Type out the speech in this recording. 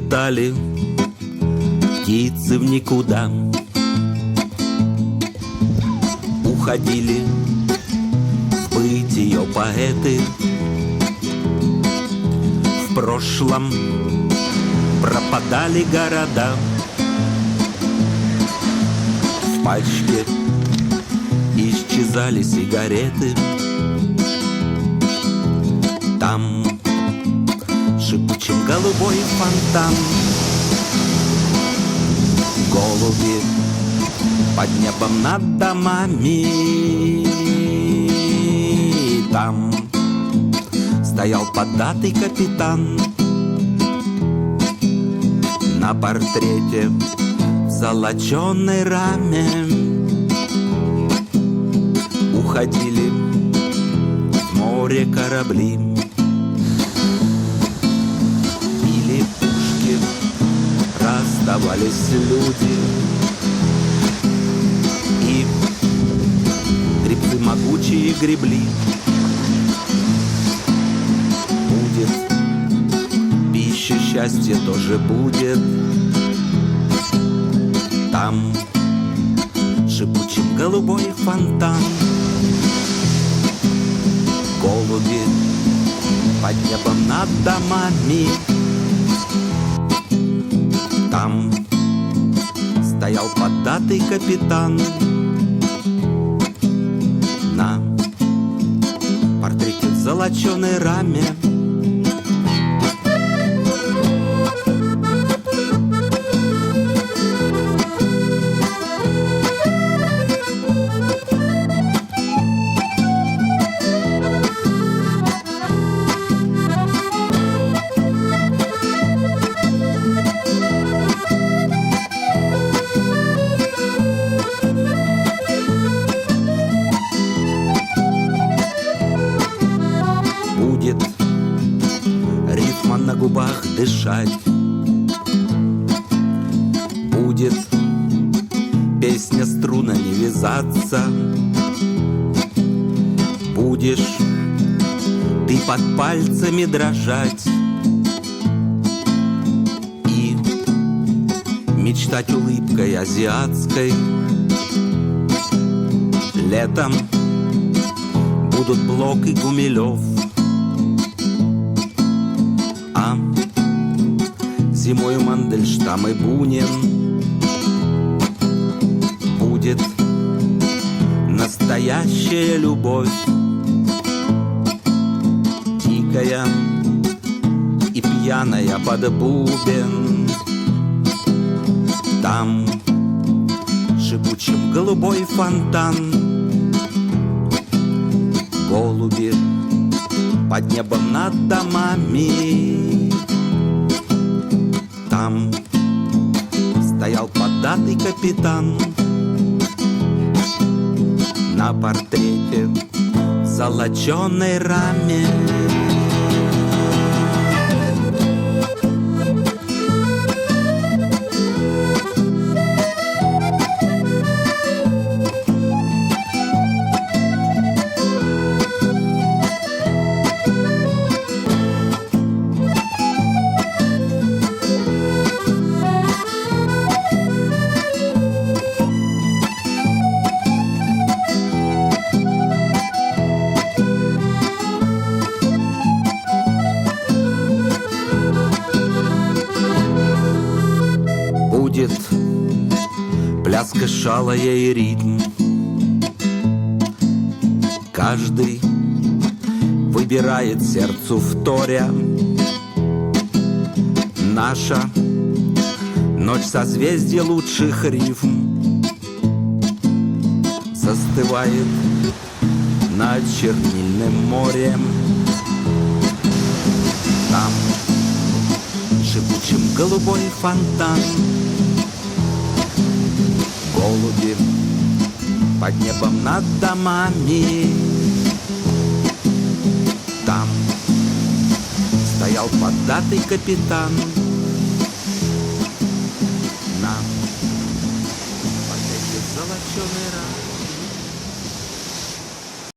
улетали птицы в никуда, уходили в бытие поэты. В прошлом пропадали города, в пачке исчезали сигареты. Там шипучим голубой фонтан, голуби под небом над домами. Там стоял поддатый капитан на портрете в золоченой раме. Уходили в море корабли, били пушки, расставались люди, и гребцы могучие гребли. Будет пища, счастье тоже будет. Там шипучим голубой фонтан, голуби под небом над домами. Там стоял поддатый капитан на портрете в золоченой раме. Будет рифма на губах дышать, будет песня струнами вязаться. Будешь ты под пальцами дрожать и мечтать улыбкой азиатской. Летом будут Блок и Гумилев, а зимой Мандельштам и Бунин. Будет настоящая любовь, дикая и пьяная под бубен. Там шипучим голубой фонтан, голуби под небом над домами. Там стоял поддатый капитан на портрете в золоченой раме. Будет пляска шалая и ритм, каждый выбирает сердцу вторя. Наша ночь созвездия лучших рифм застывает над чернильным морем. Там шипучим голубой фонтан, голуби под небом над домами. Там стоял поддатый капитан на портрете в золоченой раме.